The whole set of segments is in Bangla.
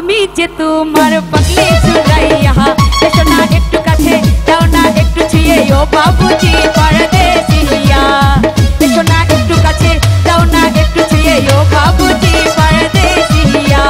আমি যে তোমার পাগলি সুরাইয়া, এসো না একটু কাছে, যাও না একটু ছুঁয়ে, ও বাবুজি পরদেশিয়া। এসো না একটু কাছে, যাও না একটু ছুঁয়ে, ও বাবুজি পরদেশিয়া।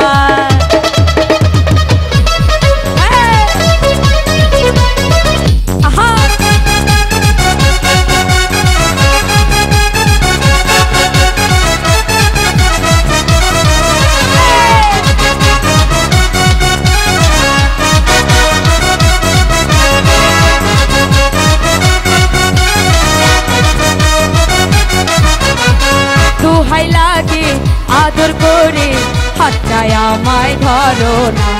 দুহাই লাগে আদর করে হাতটায় আমায় ধরো না,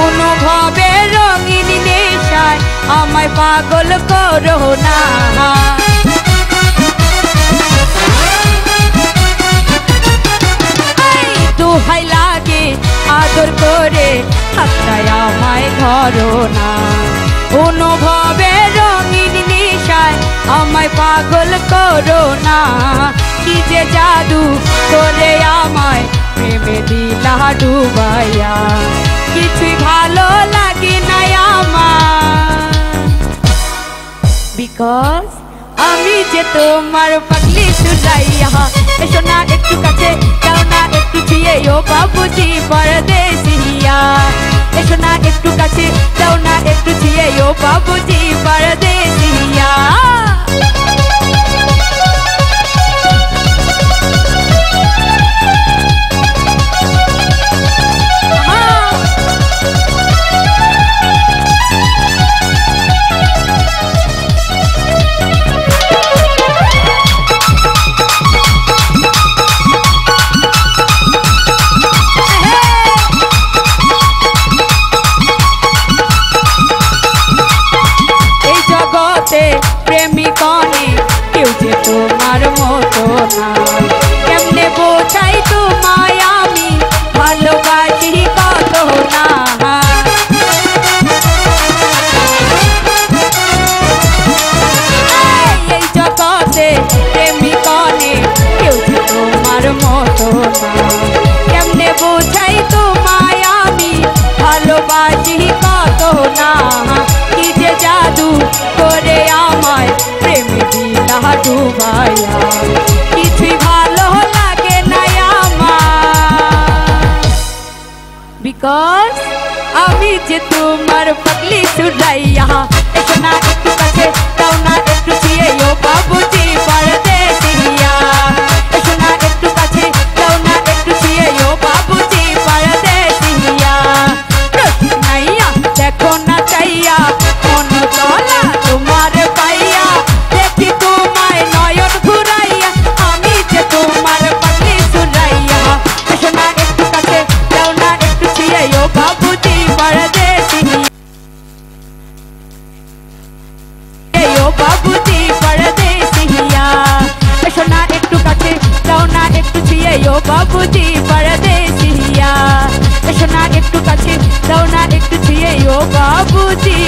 অনুভবে রঙিন নেশায় আমায় পাগল করো না। দুহাই লাগে আদর করে হাতটায় আমায় ধরো না, অনুভবে রঙিন নেশায় আমায় পাগল করো না। কি যে জাদু করে আমায় প্রেমে দিলা ডুবাইয়া, কিছুই ভালো লাগে না আমার, বিকজ আমি যে তোমার পাগলি সুরাইয়া। এসো না একটু কাছে, যাও না একটু ছুঁয়ে, ও বাবুজি পরদেশিয়া। এসো না একটু কাছে, যাও না একটু ছুঁয়ে, ও বাবুজি পরদেশিয়া। প্রেমিকনে কেউ যে তোমার মতো না, কেমনে বোঝাই তোমায় আমি ভালোবাসি কত না। এই জগতে প্রেমিকনে কেউ যে তোমার মতো না, কেমনে বোঝাই তোমায় আমি ভালোবাসি কত না। কি যে জাদু করে আমায় প্রেমে দিলা ডুবাইয়া, কিছুই ভালো লাগে না আমার, বিকজ আমি যে তোমার পাগলি সুরাইয়া। এসো না একটু কাছে, যাও না একটু ছুঁয়ে, ও বাবুজি পরদেশিয়া। এসো না একটু কাছে, যাও না একটু ছুঁয়ে, ও বাবুজি পরদেশিয়া। রসিক নাইয়া দেখো না চাইয়া, মন চলা তোমার পাইয়া, দেখি তোমায় নয়ন ঘুরাইয়া, আমি যে তোমার পাগলি সুরাইয়া। এসো না একটু কাছে, যাও না একটু ছুঁয়ে, ও বাবুজি পরদেশিয়া। ও বাবুজি পরদেশিয়া। এসো না একটু কাছে, যাও না একটু ছুঁয়ে, ও বাবুজি পরদেশিয়া। এসো না একটু কাছে, যাও না একটু ছুঁয়ে, ও বাবুজি